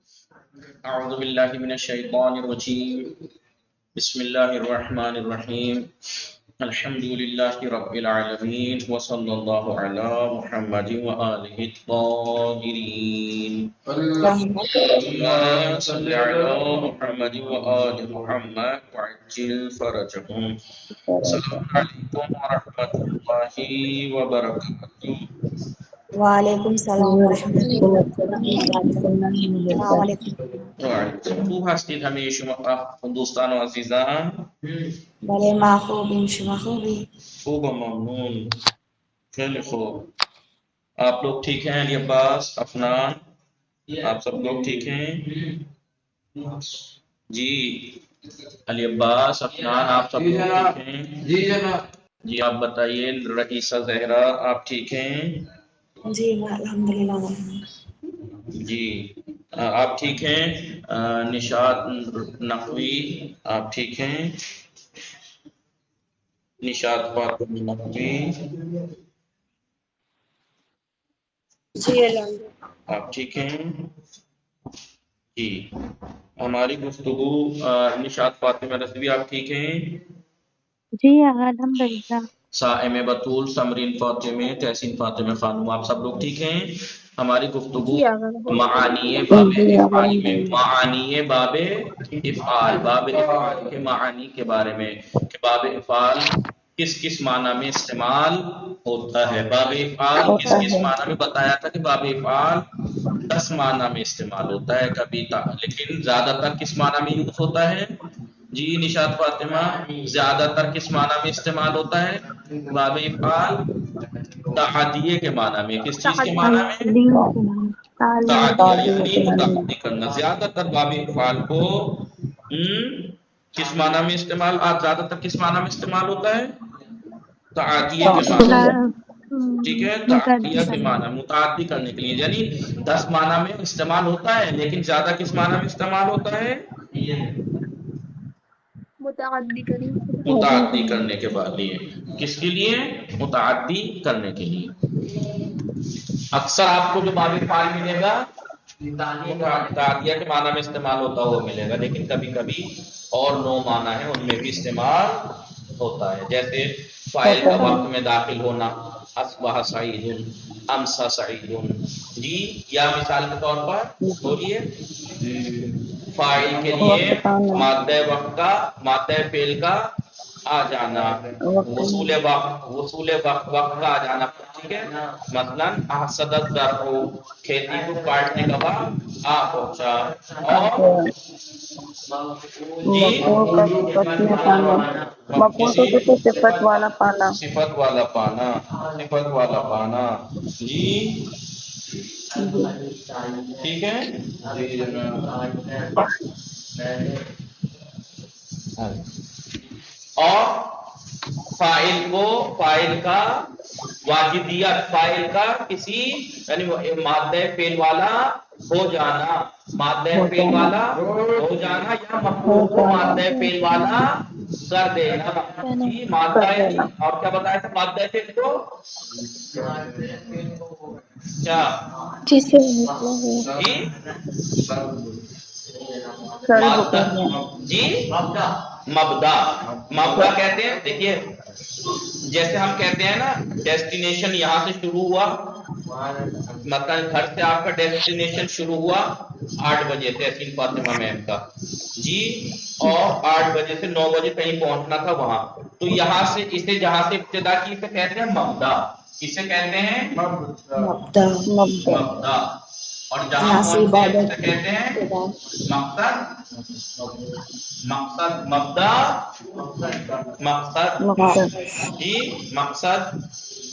أعوذ بالله من الشيطان الرجيم. بسم الله الرحمن الرحيم. الحمد لله رب العالمين وصلى الله على محمد وآله الطاهرين. اللهم صل على محمد وآل محمد وعجل فرجهم. السلام عليكم ورحمة الله وبركاته. وعلیکم السلام ورحمۃ اللہ وبرکاتہ. السلام علیکم. خوب هستید همه شما دوستان و عزیزان؟ بله ما خوبیم، شما خوبی؟ خوب و ممنون. خیلی خوب. آپ لوگ ٹھیک ہیں؟ علی عباس، افنان، آپ سب لوگ ٹھیک ہیں؟ جی علی عباس، افنان، آپ سب لوگ ٹھیک ہیں؟ جی جناب. جی آپ بتائیے، رئیسہ زہرا آپ ٹھیک ہیں؟ جی الحمدللہ. جی آپ ٹھیک ہیں؟ نشاط نقوی آپ ٹھیک ہیں؟ نشاط فاطمی نقوی جی الحمدللہ. آپ ٹھیک ہیں؟ جی ہماری گفتگو نشاط فاطمہ رضوی آپ ٹھیک ہیں؟ جی الحمدللہ. صائم بطول، سمرین فاطمہ، تحسین فاطمہ خانم آپ سب لوگ ٹھیک ہیں؟ ہماری گفتگو معانی باب افعال میں، معانی باب افعال، باب افعال کے معانی کے بارے میں کہ باب افعال کس کس معنی میں استعمال ہوتا ہے. باب افعال کس کس معنی میں بتایا تھا کہ باب افعال 10 معنی میں استعمال ہوتا ہے کبھی لیکن زیادہ تر کس معنی میں یوز ہوتا ہے؟ جی نشاط فاطمہ، زیادہ تر کس معنی میں استعمال ہوتا ہے باب افعال؟ تعدیے کے معنی میں. کس چیز کے معنی میں؟ تعدیہ یعنی متعدی کرنا. زیادہ تر باب افعال کو کس معنی میں استعمال، زیادہ تر کس معنی میں استعمال ہوتا ہے؟ تعدیہ کے معنی میں. ٹھیک ہے، تعدیہ کے معنی متعدی کرنے کے لیے، یعنی 10 معنی میں استعمال ہوتا ہے لیکن زیادہ کس معنی میں استعمال ہوتا ہے؟ متعدی کرنے کے لیے. کس کے لیے؟ متعدی کرنے کے لیے. اکثر آپ کو جو باب افعال ملے گا تعدیہ کے معنی میں استعمال ہوتا ہے وہ ملے گا، لیکن کبھی کبھی اور 9 معنی ہیں ان میں بھی استعمال ہوتا ہے. جیسے فاعل کا وقت میں داخل ہونا، اصبح سعید، امسا سعید. جی یا مثال کے طور پر بولیے، فاعل کے لیے مادہ وقت کا، مادہ فعل کا آ جانا، وصول وقت کا آ جانا. ٹھیک ہے، مثلا احسد الزرع، کھیتی کو کاٹنے کا وقت آ پہنچا. اور جی صفت والا پانا. صفت والا پانا، صفت والا پانا. جی ٹھیک ہے. اور فاعل کا واجبیت، فاعل کا کسی یعنی مادہ فعل والا ہو جانا، مادہ فعل والا ہو جانا یا مفعول کو مادہ فعل والا کر دینا. جی مادہ یعنی اور کیا بتایا تھا مادہ فعل کو کیا؟ جی جی مبدا. مبدا کہتے ہیں، دیکھیے جیسے ہم کہتے ہیں نا ڈیسٹینیشن یہاں سے شروع ہوا، مثلا گھر سے آپ کا ڈیسٹینیشن شروع ہوا 8 بجے تحسین فاطمہ میم کا جی، اور 8 بجے سے 9 بجے کہیں پہنچنا تھا وہاں. تو یہاں سے اسے جہاں سے ابتدا کی اسے کہتے ہیں مبدا. کسے کہتے ہیں؟ مبدا. اور جہاں پہنچتے ہیں اسے کہتے ہیں مقصد. مقصد مبدا، مقصد جی مقصد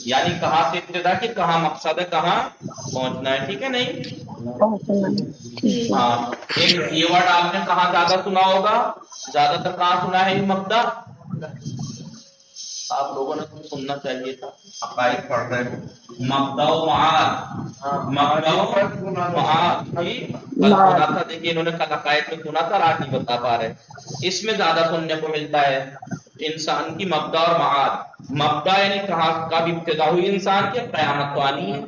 یعنی کہاں سے ابتدا کی کہاں مقصد ہے، کہاں پہنچنا ہے. ٹھیک ہے نہیں؟ ہاں ایک یہ ورڈ آپ نے کہاں زیادہ سنا ہوگا؟ زیادہ تر کہاں سنا ہے یہ مبدا؟ آپ لوگوں نے تو سننا چاہیے تھا، عقائد پڑھ رہے ہیں. مبدا و معاد، مبدا و معاد. جی کل سنا تھا، دیکھیے انہوں نے کل عقائد میں سنا تھا، آج نہیں بتا پا رہے. اس میں زیادہ سننے کو ملتا ہے انسان کی مبدا اور معاد. مبدا یعنی کہاں کب ابتدا ہوئی انسان کی، قیامت تو آنی ہے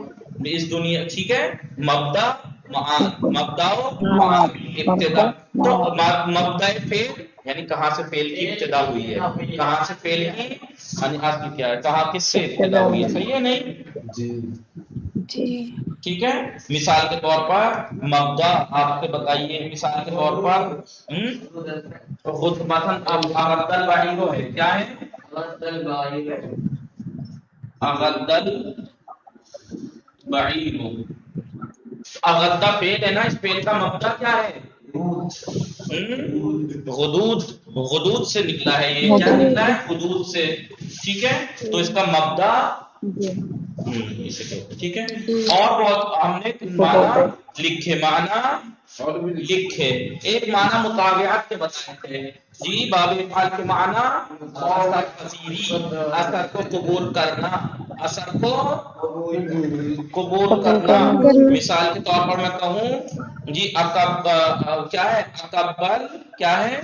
اس دنیا. ٹھیک ہے، مبدا مبدا ابتدا. تو مبدا فعل یعنی کہاں سے فعل کی ابتدا ہوئی ہے, کہاں سے فعل کی یعنی اصل کیا ہے, کہاں کس سے ابتدا ہوئی ہے, صحیح ہے نہیں؟ جی ٹھیک ہے. مثال کے طور پر مبدا آپ سے بتائیے, مثال کے طور پر خود مثلا اغد البعیر ہے, کیا ہے اغد البعیر, اغدا فعل ہے نا, اس فعل کا مبدا کیا ہے غدود, غدود سے نکلا ہے, یہ کیا نکلا ہے غدود سے. ٹھیک ہے, تو اس کا مبدا اسے کہتے ہیں. ٹھیک ہے, اور بہت ہم نے معنی لکھے, معنی لکھے. ایک معنی مطابعت کے بتائے تھے جی, باب افعال کے معنی اثر پذیری, اثر کو قبول کرنا, اثر کو قبول کرنا. مثال کے طور پر میں کہوں جی کیا ہے اکبر, کیا ہے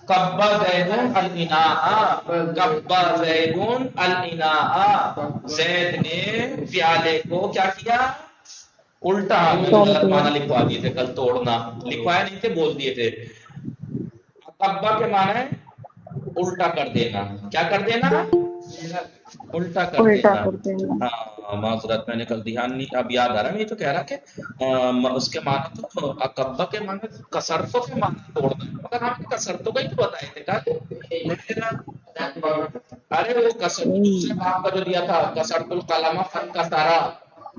کب زید الاناء, کب زید الاناء, زید نے پیالے کو کیا کیا الٹا. معنی لکھوا دیے تھے کل, توڑنا لکھوایا نہیں تھے, بول دیے تھے. اکبا کے معنی ہے الٹا کر دینا, کیا کر دینا الٹا کر دینا. ہاں معذرت, میں نے کل دھیان نہیں, اب یاد آ رہا ہے. یہ تو کہہ رہا کہ اس کے معنی تو اکبا کے معنی کسرتوں کے معنی توڑنا, مگر ہم نے کسرتوں کا ہی تو بتائے تھے. ارے وہ کسر دوسرے باب کا جو دیا تھا کسرت القلم فانکسرا,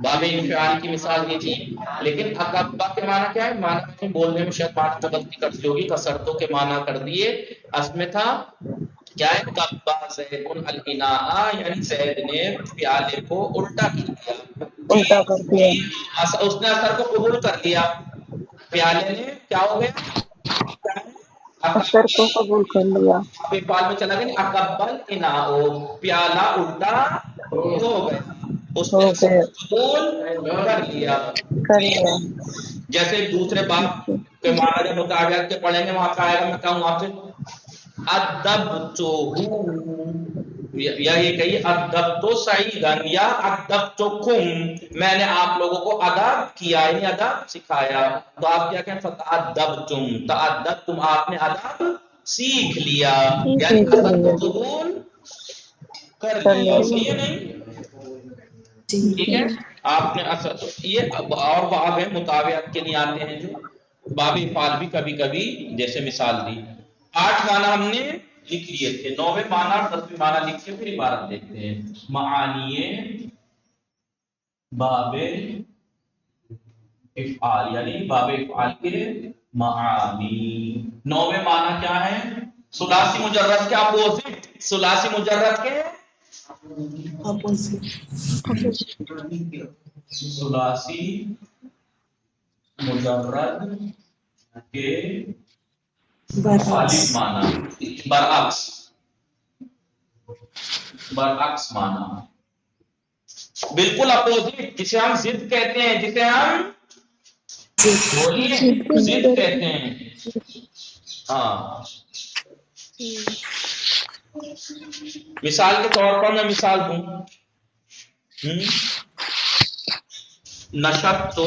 باب انفعال کی مثال یہ تھی. لیکن اکبا کے معنی کیا ہے, معنی بولنے میں شاید معنی میں غلطی کر دی ہوگی, کسرتوں کے معنی کر دیے. اصل میں تھا کیا ہے کبا زید الاناء, یعنی زید نے پیالے کو الٹا کر دیا. اس نے اثر کو قبول کر لیا, پیالے نے کیا ہو گیا اثر کو قبول کر لیا. افعال میں چلا گیا, اکبل اناء, پیالہ الٹا ہو گیا, اس نے اثر کو قبول کر لیا. جیسے دوسرے باب کے معنی جب مطابعت کے پڑھیں گے وہاں پہ آئے گا, میں کہوں آپ سے ادبتہ, یا یہ کہیے ادبتو سعیدن یا ادبتکم, میں نے آپ لوگوں کو ادب کیا یعنی ادب سکھایا. تو آپ کیا کہیں فتعدبتم, تعدبتم آپ نے ادب سیکھ لیا, یعنی ادب کو قبول کر لیا. صحیح ہے نہیں؟ ٹھیک ہے, آپ نے یہ اور باب ہے مطابعت کے لیے آتے ہیں جو باب افعال بھی کبھی کبھی جیسے مثال دی. 8 معنی ہم نے لکھ لیے تھے, 9ویں معنی اور 10ویں معنی لکھ کے پھر عبارت دیکھتے ہیں. معانی باب افعال یعنی باب افعال کے معانی. 9ویں معنی کیا ہے, ثلاثی مجرد کے اپوزٹ, ثلاثی مجرد کے ثلاثی مجرد کے مخالف معنی, برعکس, برعکس معنی, بالکل اپوزٹ, جسے ہم ضد کہتے ہیں, جسے ہم بولیے ضد کہتے ہیں. ہاں, مثال کے طور پر میں مثال دوں, نشط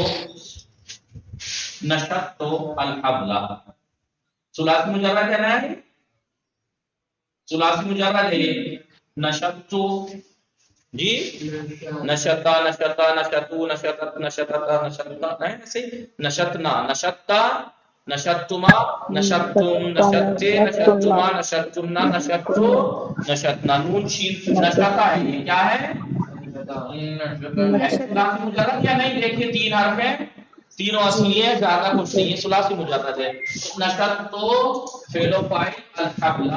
الحبل, ثلاثی مجرد ہے نا, ثلاثی مجرد ہے یہ نشط جی, نشطا نشطا نشطو نشطت نشطتا نشطتا, ایسے نشطنا نشطتا نشطتما نشطتم نشطتے نشطتما نشطتمنا نشطتو نشطنا. نون شین نشطا ہے, یہ کیا ہے ثلاثی مجرد یا نہیں؟ دیکھیے 3 حرف ہیں, تینوں اصلی ہے, زیادہ کچھ نہیں ہے, ثلاثی مجرد ہے. نشط تو فعل و فاعل الحبل,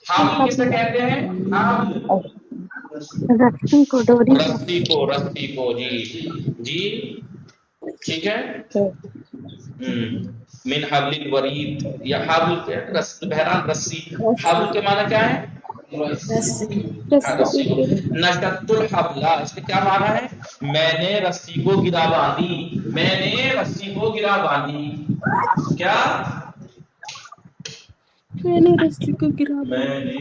حبل کسے کہتے ہیں, رسی کو, ڈوری کو, رسی کو, رسی کو, جی جی ٹھیک ہے. من حبل الورید یا حبل, بہرحال رسی. حبل کے معنی کیا ہے, رسی کو. نشط الحبل, اس کا کیا معنی ہے, میں نے رسی کو گرا باندھی, میں نے رسی کو گرا باندھی. کیا میں نے رسی کو گرا میں نے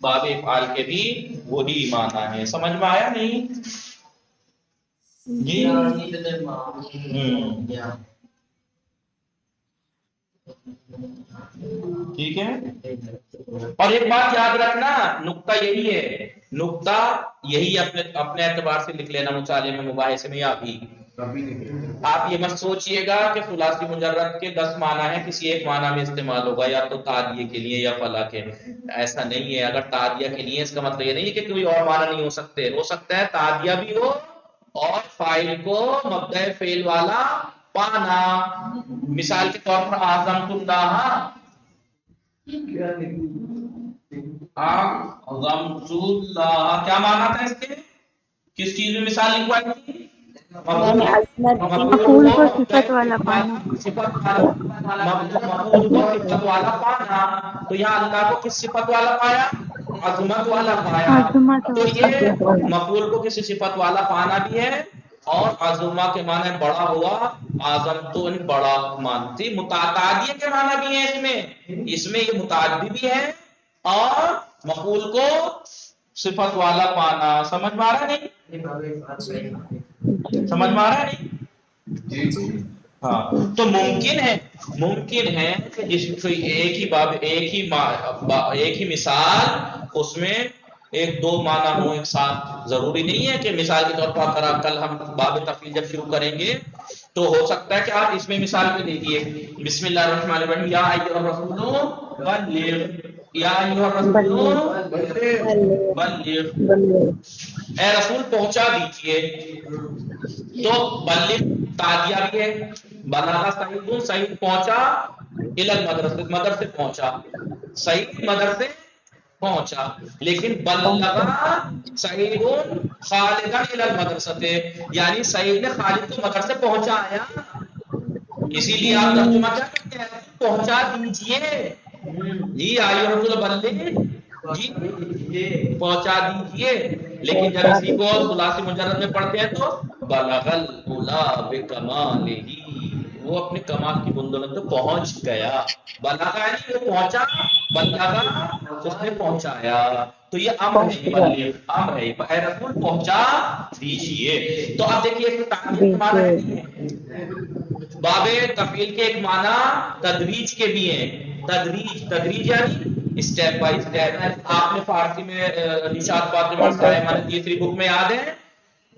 باب افعال کے بھی وہی معنی ہے. سمجھ میں آیا نہیں جی؟ ٹھیک ہے. اور ایک بات یاد رکھنا، نقطہ یہی ہے، نقطہ یہی اپنے اعتبار سے لکھ لینا مطالعے میں، مباحثے میں. آپ یہ مت سوچئے گا کہ ثلاثی مجرد کے 10 معنی ہیں، کسی ایک معنی میں استعمال ہوگا یا تو تعدیہ کے لیے یا فلاح کے. ایسا نہیں ہے. اگر تعدیہ کے لیے اس کا مطلب یہ نہیں ہے کہ کوئی اور معنی نہیں ہو سکتے. ہو سکتا ہے تعدیہ بھی ہو اور فاعل کو مبدأ فعل والا پانا. مثال کے طور پر اعظمت اللہ، اعظمت اللہ کیا معنی تھا اس کے؟ کس چیز میں مثال لکھوائی تھی؟ یعنی عظمت مفعول کو صفت والا پانا. مفعول کو صفت والا پانا. تو یہاں اللہ کو کس صفت والا پایا؟ عظمت والا پایا. عظمت تو والا. یہ مفعول کو کسی صفت والا پانا بھی ہے اور عظمہ کے معنی بڑا ہوا، اعظم تو بڑا مانتی. متعدیہ کے معنی بھی ہیں اس میں یہ متعدی بھی ہے اور مفعول کو صفت والا پانا. سمجھ میں آ رہا نہیں؟ سمجھ میں آ رہا ہے نہیں؟ جی ہاں. تو ممکن ہے کہ جس کوئی ایک ہی باب ایک ہی مثال اس میں ایک دو معنی ہوں ایک ساتھ. ضروری نہیں ہے کہ مثال کے طور پر کل ہم باب تفعیل جب شروع کریں گے تو ہو سکتا ہے کہ آپ اس میں مثال بھی دیجیے. بسم اللہ الرحمن الرحیم. یا ایھا الرسول بلغ، یا ایھا الرسول بلغ، اے رسول پہنچا دیجئے. تو بلغ تعدیہ بھی ہے. بلغ سعید، سعید پہنچا، الی المدرسہ مدرسے پہنچا، سعید مدرسے پہنچا. لیکن بلغ سعید خالدا الی المدرسہ، یعنی سعید نے خالد کو مدرسے پہنچایا. اسی لیے آپ ترجمہ کیا کرتے ہیں؟ پہنچا دیجئے. جی ایھا الرسول بلغ، جی پہنچا دیجئے. لیکن جب اسی کو ثلاثی مجرد میں پڑھتے ہیں تو بلغ العلا بکمالہ، وہ اپنے کمال کی بلندی تو پہنچ گیا. بلغ یعنی وہ پہنچا، بلغ اس نے پہنچایا. تو یہ امر ہے، بلغ امر ہے، اے رسول پہنچا دیجئے. تو اب دیکھیے اس میں تعدیل کے معنی ہے. باب تفعیل کے ایک معنی تدریج کے بھی ہیں. تدریج یعنی اسٹیپ بائی اسٹیپ. آپ نے فارسی میں نشاط فاطمہ صاحب ہمارے تیسری بک میں یاد ہے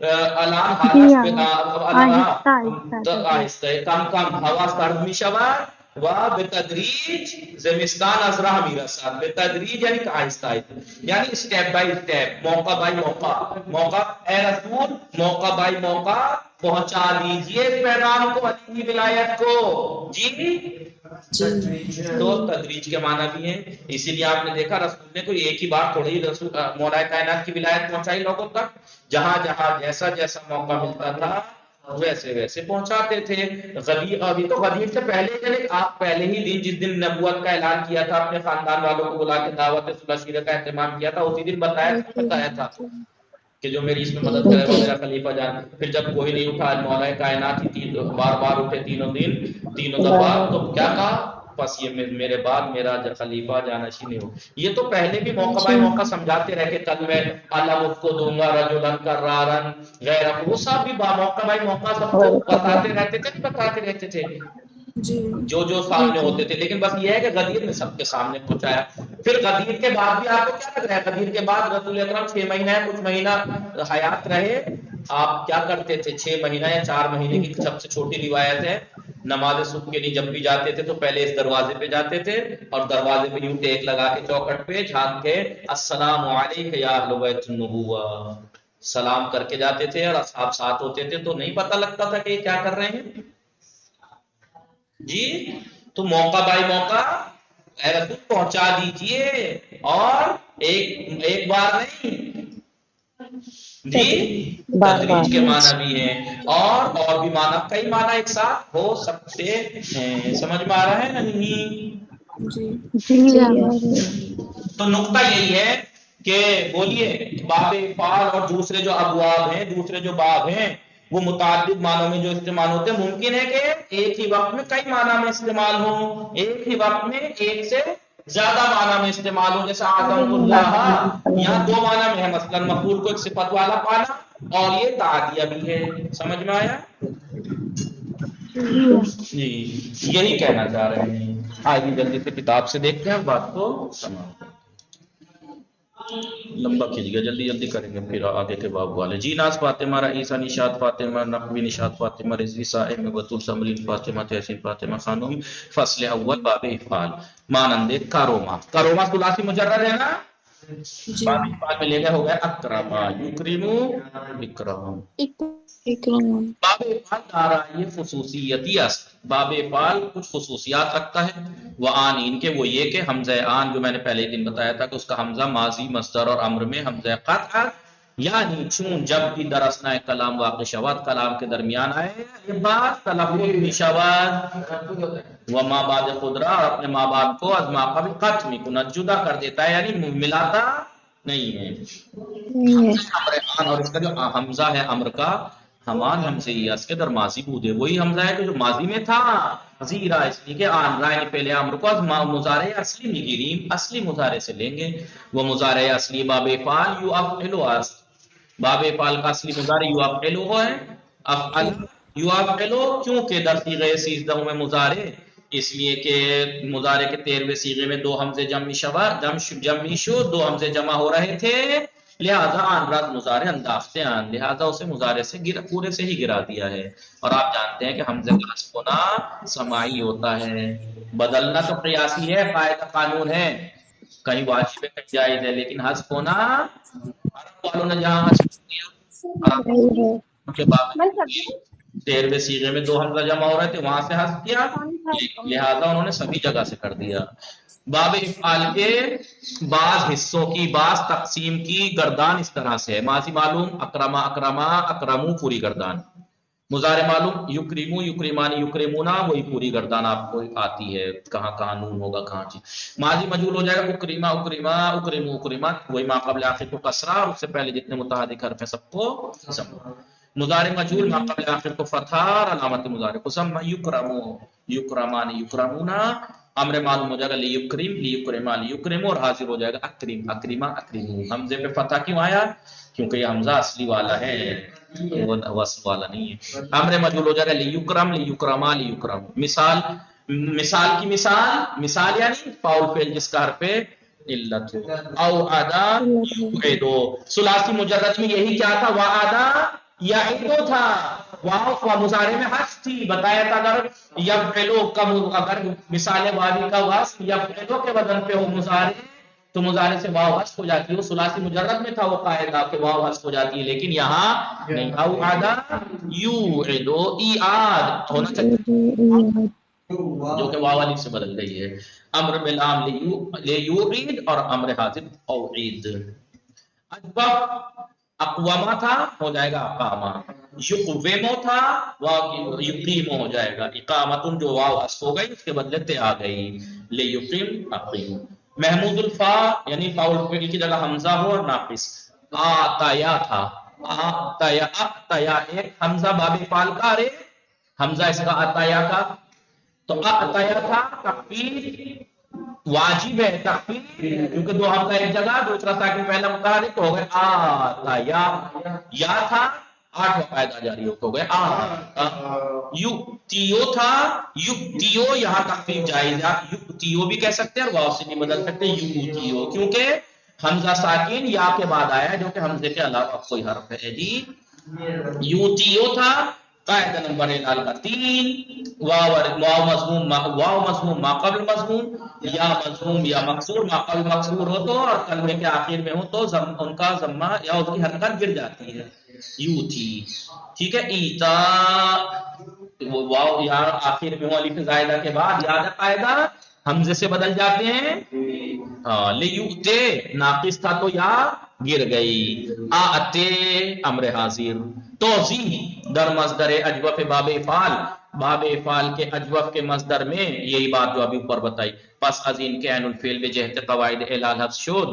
الان جی حالت آہستہ آہستہ. آہستہ کم کم ہوا سرد می شود و بتدریج زمستان از راه میرسد. بتدریج یعنی آہستہ آہستہ، یعنی اسٹیپ بائی اسٹیپ، موقع بائی موقع. اے رسول موقع بائی موقع پہنچا دیجئے اس پیغام کو، علی کی ولایت کو. جی تو تدریج کے معنی بھی ہیں. اسی لیے آپ نے دیکھا رسول نے کوئی ایک ہی بار تھوڑی رسول مولا کائنات کی ولایت پہنچائی لوگوں تک. جہاں جہاں جیسا جیسا موقع ملتا تھا ویسے ویسے پہنچاتے تھے. ابھی تو غدیر سے پہلے آپ پہلے ہی دن جس دن نبوت کا اعلان کیا تھا اپنے خاندان والوں کو بلا کے دعوت صلح شیرہ کا اہتمام کیا تھا، اسی دن بتایا تھا کہ جو میری اس میں مدد کرے وہ میرا خلیفہ جان. پھر جب کوئی نہیں اٹھا، مولا کائنات ہی بار بار اٹھے تینوں دن تینوں دفعہ، تو کیا کہا؟ بس یہ میرے بعد میرا خلیفہ جانشین نہیں ہو. یہ تو پہلے بھی موقع بائی موقع سمجھاتے رہے کہ کل میں اللہ اس کو دوں گا رجلن کرارن غیر، وہ سب بھی موقع بائی موقع سب کو بتاتے رہتے تھے جو سامنے ہوتے تھے. لیکن بس یہ ہے کہ غدیر نے سب کے سامنے پہنچایا. پھر غدیر کے بعد بھی آپ کو کیا لگ رہا ہے؟ غدیر کے بعد رسول اکرم 6 مہینہ کچھ مہینہ حیات رہے. آپ کیا کرتے تھے 6 مہینہ یا 4 مہینے کی سب سے چھوٹی روایت ہے، نماز صبح کے لیے جب بھی جاتے تھے تو پہلے اس دروازے پہ جاتے تھے اور دروازے پہ یوں ٹیک لگا کے چوکٹ پہ جھانک کے السلام علیک یا اہل بیت النبوہ سلام کر کے جاتے تھے. اور اصحاب ساتھ ہوتے تھے تو نہیں پتہ لگتا تھا کہ یہ کیا کر رہے ہیں. جی تو موقع بائی موقع اے رسول پہنچا دیجئے. اور ایک بار نہیں جی تدریج کے معنی بھی ہیں اور بھی معنی، کئی معنی ایک ساتھ ہو سکتے ہیں. سمجھ میں آ رہا ہے نہیں؟ تو نقطہ یہی ہے کہ بولیے باب افعال اور دوسرے جو ابواب ہیں، دوسرے جو باب ہیں وہ متعدد معنوں میں جو استعمال ہوتے ہیں. ممکن ہے کہ ایک ہی وقت میں کئی معنی میں استعمال ہوں، ایک ہی وقت میں ایک سے زیادہ معنی میں استعمال ہو، جیسے اعظم اللہ، یہاں دو معنی میں ہے، مثلا مفعول کو ایک صفت والا پانا اور یہ تعدیہ بھی ہے، سمجھ میں آیا؟ جی یہی کہنا چاہ رہے ہیں۔ آئیے جلدی سے کتاب سے دیکھتے ہیں بات کو سماپت کرتے ہیں۔ لمبا کھینچ گیا، جلدی جلدی کریں گے پھر آگے کے باب والے۔ جی ناز فاطمہ، رئیسہ نشاد فاطمہ، نقوی نشاد فاطمہ، رضوی صائم، بطول سمرین فاطمہ، تحسین فاطمہ خانم۔ فصل اول باب افعال، مانند کاروما، کاروما ثلاثی مجرد ہے نا، جی باب افعال میں لے گیا ہو گیا اکرما یکرمو اکرام۔ اکرام باب افعال دارا یہ خصوصیتی است، باب افعال کچھ خصوصیات رکھتا ہے، وہ آن ان کے وہ یہ کہ حمزہ آن جو میں نے پہلے دن بتایا تھا کہ اس کا حمزہ ماضی مصدر اور امر میں حمزہ قطع، یعنی چون جب بھی در اثناء کلام واقع شود، کلام کے درمیان آئے یہ بات تلفظ بھی شود و ما بعد قدرہ، اور اپنے ماں باپ کو از ما قبل قطع میں کند جدا کر دیتا ہے، یعنی ملاتا نہیں ہے۔ نہیں ہے، امر آن اور اس کا جو حمزہ ہے امر کا، ہمان حمزہ یاس کے در ماضی بودے، وہی حمزہ ہے کہ جو ماضی میں تھا، زیرا اس لیے کہ آن رائے پہلے امر کو از مضارع اصلی میگیریم، اصلی مضارع سے لیں گے، وہ مضارع اصلی باب افعال یو افعلو است، باب افعال کا اصلی مضارع یو افعلو ہے، افعل یو افعلو، کیونکہ در صیغہ 13 میں مضارع، اس لیے کہ مضارع کے 13ویں صیغے میں دو حمزے جمع شو، دو حمزے جمع ہو رہے تھے، لہذا آن رات مضارع انداختے آن، لہذا اسے مضارع سے پورے سے ہی گرا دیا ہے۔ اور آپ جانتے ہیں کہ حمزے کا حذف ہونا سماعی ہوتا ہے، بدلنا تو قیاسی ہے، قاعدہ قانون ہے، کہیں واجب ہے کہیں جائز ہے، لیکن حذف ہونا عرب والوں نے جہاں حذف کیا صحیح ہے، ان کے باوجود 13ویں صیغے میں دو حمزہ جمع ہو رہے تھے، وہاں سے حذف کیا، لہذا انہوں نے سبھی جگہ سے کر دیا۔ باب افعال کے بعض حصوں کی، بعض تقسیم کی گردان اس طرح سے ہے، ماضی معلوم اکرما اکرما اکرمو پوری گردان، مضارع معلوم یکرمو یکرمانی یکرمونا وہی پوری گردان آپ کو آتی ہے، کہاں کہاں نون ہوگا کہاں چیز۔ ماضی مجہول ہو جائے گا اکریما اکریما اکرمو اکریما، وہی ما قبل آخر کو کسرہ اور اس سے پہلے جتنے متحرک حرف ہیں سب کو ضم۔ مضارع مجہول ما قبل آخر کو فتح اور علامت مضارع کو ضم، یکرمو یکرمانی یکرمونا، امر معلوم ہو جائے گا لیکرم لیکرما لیکرمو، اور حاضر ہو جائے گا اکرم اکرما اکرمو۔ حمزے پہ فتح کیوں آیا؟ کیونکہ یہ حمزہ اصلی والا ہے، وہ وصل والا نہیں ہے۔ امر مجہول ہو جائے گا لیکرم لیکرما لیکرم۔ مثال، مثال کی مثال یعنی فاؤل فعل جس کا حرف علت ہو، او ادا یعیدو، ثلاثی مجرد میں یہی کیا تھا، وعدہ یعیدو تھا، واو مضارع میں حذف تھی، بتایا تھا اگر یفعلو کا، اگر مثال واوی کا وصف یفعلو کے وزن پہ ہو مضارع تو مضارع سے واو حذف ہو جاتی ہے، وہ ثلاثی مجرد میں تھا وہ قاعدہ کہ واو حذف ہو جاتی ہے، لیکن یہاں نہیں، او ادا یعیدو، ایعاد ہونا چاہیے جو کہ واو الف سے بدل گئی ہے۔ امر بلام لیوعید اور امر حاضر اوعید۔ اجبب اقوامہ تھا ہو جائے گا اقامہ، یقومو تھا یقیمو ہو جائے گا اقامتن، جو واو حذف ہو گئی اس کے بدلے تے آ گئی، لیقیم اقیم۔ محمود الفا یعنی فاؤل فعل کی جگہ حمزہ ہو اور ناقص، آتایا تھا، آتایا آتایا ایک حمزہ باب فعل کا، ارے حمزہ اس کا آتایا کا، تو آتایا تھا تخفیف واجب ہے، تخفیف کیونکہ دو حمزہ ایک جگہ، دوسرا ساکن پہلا متحرک ہو گئے، آتایا، یا تھا 8واں قاعدہ جاری ہو گئے، یؤتیو تھا یؤتیو، یہاں تخفیف جائز ہے، یؤتیو بھی کہہ سکتے ہیں اور واو سے بھی بدل سکتے ہیں یؤتیو، کیونکہ حمزہ ساکن یا کے بعد آیا جو کہ حمزے کے علاوہ کوئی حرف ہے۔ جی یؤتیو تھا، قاعدہ نمبر اعلال کا 3، واو مضموم ما قبل مضموم، یا مضموم یا مکسور ما قبل مکسور ہو تو اور کلمے کے آخر میں ہو تو ان کا ضمہ یا اس کی حرکت گر جاتی ہے، یوتی، ٹھیک ہے۔ ایتا واو یہاں آخر میں ہو الف زائدہ کے بعد، یاد ہے قاعدہ حمزے سے بدل جاتے ہیں، ہاں لیوتے ناقص تھا تو یا گر گئی، آتے امر حاضر۔ توضیح در مصدر اجوف باب افعال، باب افعال کے اجوف کے مصدر میں یہی بات جو ابھی اوپر بتائی، پس از ان کے عین الفعل بجہت قواعد اعلال حذف شد،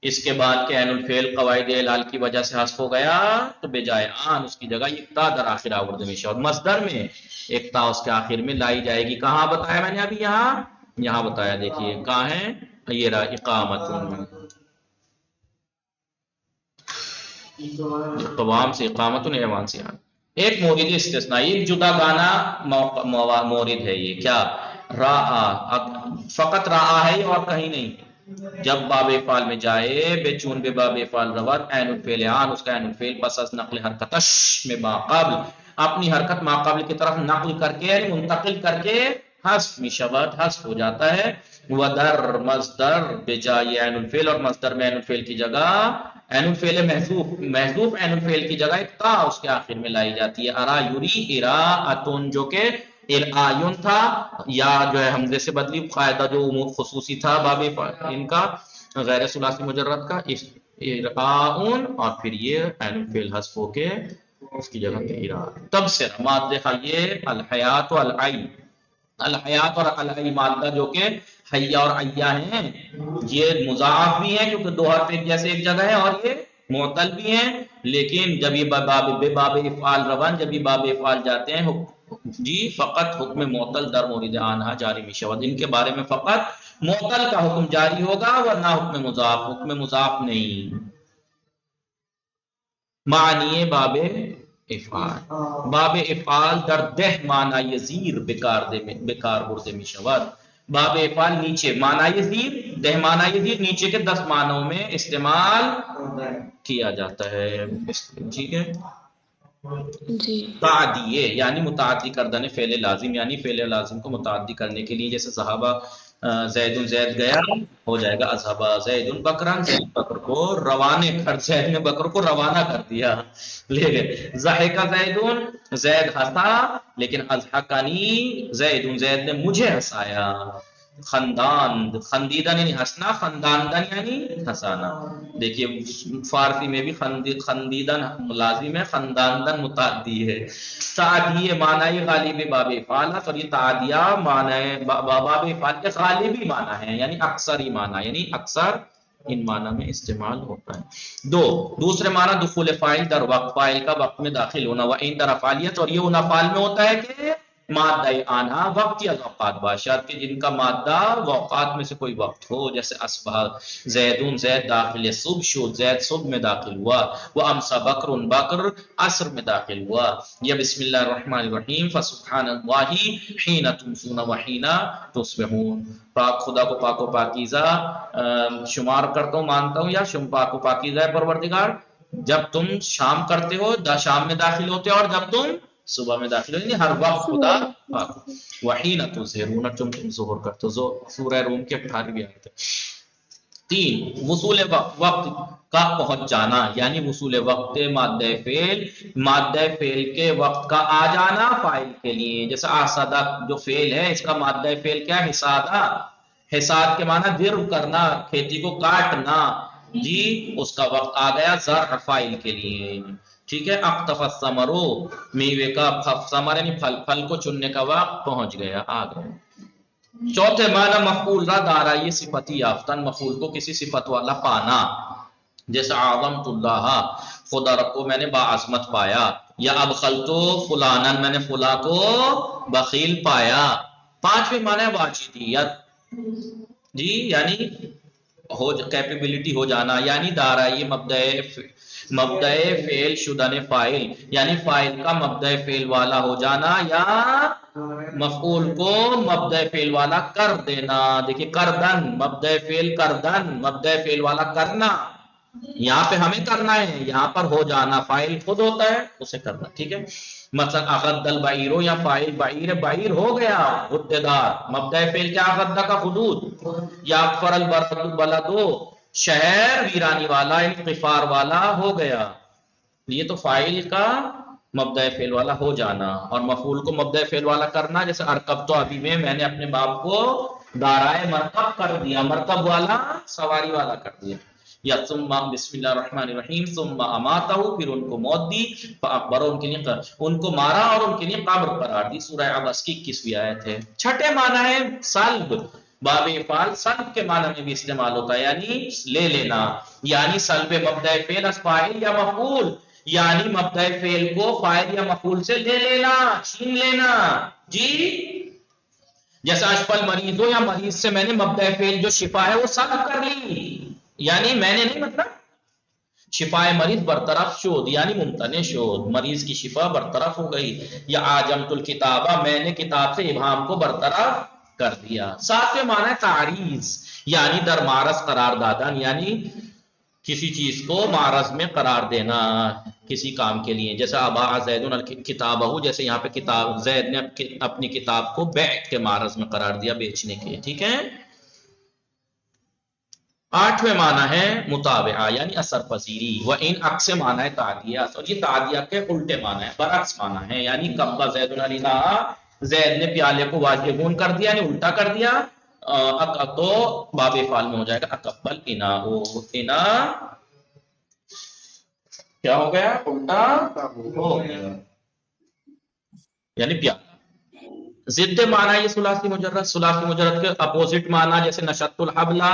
اس کے بعد کہ عین الفعل قواعد اعلال کی وجہ سے حذف ہو گیا تو بجائے آن اس کی جگہ ایک تا در آخر آورد میں شد، مصدر میں ایک تا اس کے آخر میں لائی جائے گی، کہاں بتایا میں نے ابھی، یہاں یہاں بتایا دیکھیے کہاں ہے، یہ رہا اقامتن میں، قوام سے اقامتن، ایوان سے یہاں ایک مورد استثناء، ایک جدا گانا مورد ہے یہ، کیا راآ، فقط راآ ہے اور کہیں نہیں، جب باب افعال میں جائے بے چون بے باب افعال روت عین الفعل آن، اس کا عین الفعل پس از نقل حرکتش میں ما قبل، اپنی حرکت ما قبل کی طرف نقل کر کے یعنی منتقل کر کے حذف می شود، حذف ہو جاتا ہے، ودر مصدر بجائے عین الفعل، اور مصدر میں عین الفعل کی جگہ عین الفعل محذوف، محذوف عین الفعل کی جگہ ایک تا اس کے آخر میں لائی جاتی ہے، ارا یوری اراۃن جو کہ الآیون تھا، یا جو ہے حمزے سے بدلی قاعدہ جو خصوصی تھا باب ان کا غیر ثلاثی مجرد کا، ارآن، اور پھر یہ عین الفعل حذف ہو کے اس کی جگہ پہ ارا، تب سے مادہ یہ الحیات و العی، الحیات اور العی مادہ جو کہ حیا اور عیا ہیں، یہ مضاعف بھی ہیں کیونکہ دو حرف ایک جیسے ایک جگہ ہے، اور یہ معتل بھی ہیں، لیکن جب یہ بے باب افعال روان، جب یہ باب افعال جاتے ہیں جی فقط حکم معتل در مورد آنہا جاری می شود، ان کے بارے میں فقط معتل کا حکم جاری ہوگا ورنہ حکم مضاف، حکم مضاف نہیں۔ معنی باب افعال، باب افعال در ده معنی زیر بکار برده می شود، باب افعال نیچے معنی زیر، ده معنی زیر نیچے کے 10 معنوں میں استعمال کیا جاتا ہے، ٹھیک ہے۔ جی تعدیے یعنی متعدی کردن فعل لازم، یعنی فعل لازم کو متعدی کرنے کے لیے، جیسے ذہبہ زید زید گیا ہو جائے گا اذهب زید بکرن، زید بکر کو روانے کر، زید نے بکر کو روانہ کر دیا، لے گئے، ضحک زید، زید ہنسا، لیکن اضحکنی زید، زید نے مجھے ہنسایا، خندان، خندیدن یعنی ہنسنا، خنداندن یعنی ہنسانا، دیکھیے فارسی میں بھی خندیدن لازم ہے، خنداندن متعدی ہے۔ تعدیہ معنی غالب باب افعال، اور یہ تعدیہ معنی باب افعال کے غالبی معنی ہے، یعنی اکثری معنی، یعنی اکثر ان معنی میں استعمال ہوتا ہے۔ دوسرے معنی دخول فاعل در وقت، فاعل کا وقت میں داخل ہونا، وعین در افعالیت، اور یہ ان افعال میں ہوتا ہے کہ مادہ آنہا وقت یا اوقات باشد کہ جن کا مادہ اوقات میں سے کوئی وقت ہو، جیسے اصبح زیدون، زید داخل صبح شد، زید صبح میں داخل ہوا، وہ امسا بکر، بکر عصر میں داخل ہوا، یا بسم اللہ الرحمن الرحیم فسبحان اللہ حین تمسون وحین تصبحون، پاک خدا کو پاک و پاکیزہ شمار کرتا ہوں، مانتا ہوں، یا پاک و پاکیزہ ہے پروردگار جب تم شام کرتے ہو، شام میں داخل ہوتے ہو، اور جب تم صبح میں داخل ہو، یعنی ہر وقت خدا پاک، وحین تظہرون، تم ظہور کرتے ہو، سورہ روم کے 18ویں آیت ہے۔ 3 وصول وقت کا پہنچ جانا، یعنی وصول وقت مادہ فعل، مادہ فعل کے وقت کا آ جانا فاعل کے لیے، جیسے آسادہ جو فعل ہے اس کا مادہ فعل کیا ہے، حسادہ، حساد کے معنی درب کرنا، کھیتی کو کاٹنا، جی اس کا وقت آ گیا زرع فاعل کے لیے، ٹھیک ہے۔ اقتف الثمرو، میوے کا ثمر یعنی پھل، پھل کو چننے کا وقت پہنچ گیا، آ گیا۔ چوتھے معنی مفعول را دارائی صفتی یافتن، مفعول کو کسی صفت والا پانا، جیسے اعظمت اللہ، خدا رب کو میں نے باعظمت پایا، یا ابخلتو فلانن، میں نے فلاں کو بخیل پایا۔ 5ویں معنی واجدیت، جی یعنی کیپیبلٹی ہو جانا، یعنی دارائی مبدأ فعل شدن فاعل، یعنی فاعل کا مبدأ فعل والا ہو جانا، یا مفعول کو مبدأ فعل والا کر دینا، دیکھیے کردن، مبدأ فعل کردن، مبدأ فعل والا کرنا، یہاں پہ ہمیں کرنا ہے، یہاں پر ہو جانا، فاعل خود ہوتا ہے اسے کرنا، ٹھیک ہے۔ مثلا اغد البعیرو، یا فاعل بعیر، بعیر ہو گیا غدیدار، مبدأ فعل کیا اغدہ کا حدود، یا اکفر البلدو، شہر ویرانی والا، انقفار والا ہو گیا، یہ تو فاعل کا مبدأ فعل والا ہو جانا، اور مفعول کو مبدأ فعل والا کرنا، جیسے ارکب تو ابھی میں نے اپنے باپ کو دارائے مرکب کر دیا، مرکب والا سواری والا کر دیا، یا ثم بسم اللہ الرحمن الرحیم ثم اماتہ، پھر ان کو موت دی، فاکبرہ، ان کو مارا اور ان کے لیے قبر قرار دی، سورہ عبس کی 21ویں آیت ہے۔ چھٹے معنی ہے سلب، باب افعال سلب کے معنی میں بھی استعمال ہوتا ہے، یعنی لے لینا، یعنی سلب مبدأ فعل از فاعل یا مفعول، یعنی مبدأ فعل کو فاعل یا مفعول سے لے لینا، چھین لینا، جی جیسا اشفل مریض ہو یا مریض سے میں نے مبدأ فعل جو شفا ہے وہ سلب کر لی، یعنی میں نے نہیں، مطلب شفا مریض برطرف شد یعنی ممتنع شد، مریض کی شفا برطرف ہو گئی. یا آجمت الکتابہ، میں نے کتاب سے ابہام کو برطرف کر دیا. ساتویں معنی ہے تعریض، یعنی در معرض قرار دادن، یعنی کسی چیز کو معرض میں قرار دینا کسی کام کے لیے. جیسا ابا زید کتابہ، جیسے یہاں پہ کتاب زید نے اپنی کتاب کو بیع کے معرض میں قرار دیا، بیچنے کے. ٹھیک ہے. آٹھویں معنی ہے متابعہ یعنی اثر پذیری. وہ ان عکس معنی ہے تعدیہ، اور یہ تعدیہ کے الٹے معنی ہے، برعکس معنی ہے. یعنی کبا زید علینا، زید نے پیالے کو واجبون کر دیا یعنی الٹا کر دیا، تو باب افعال میں ہو جائے گا اکبل انا. انا کیا ہو گیا؟ الٹا ہو گیا یعنی پیالہ. ضد معنی یہ ثلاثی مجرد، ثلاثی مجرد کے اپوزٹ معنی جیسے نشط الحبلہ،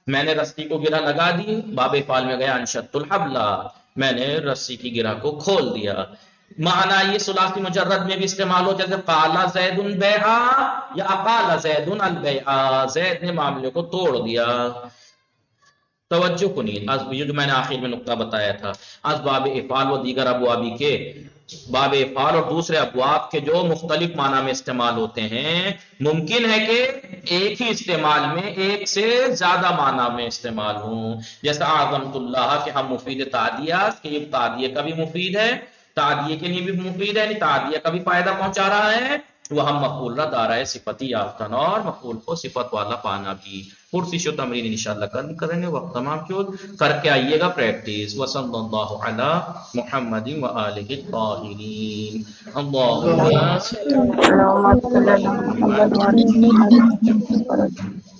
میں نے رسی کو گرہ لگا دی، باب فعل میں گیا انشط الحبلہ، میں نے رسی کی گرہ کو کھول دیا. معنی یہ ثلاثی مجرد میں بھی استعمال ہو، جیسے قال زید بیعا یا اقال زید البیعا، زید نے معاملے کو توڑ دیا. توجہ کنین، یہ جو میں نے آخر میں نقطہ بتایا تھا، از باب افعال و دیگر ابوابی کے، باب افعال اور دوسرے ابواب کے جو مختلف معنی میں استعمال ہوتے ہیں، ممکن ہے کہ ایک ہی استعمال میں ایک سے زیادہ معنی میں استعمال ہوں. جیسا اعظمت اللہ کہ ہم مفید تعدیہ، کہ یہ تعدیہ کا بھی مفید ہے، تعدیہ کے لیے بھی مفید ہے، یعنی تعدیہ کا بھی فائدہ پہنچا رہا ہے. وہ ہم مفعول رد آ رہا ہے صفتی یافتن، اور مفعول کو صفت والا پانا بھی. پرسش و تمرین انشاءاللہ کل کریں گے، وقت تمام کر کے آئیے گا پریکٹس. وصلی اللہ علی محمد و آلہ الطاہرین. اللہم اللهم صل على محمد وعلى آل محمد.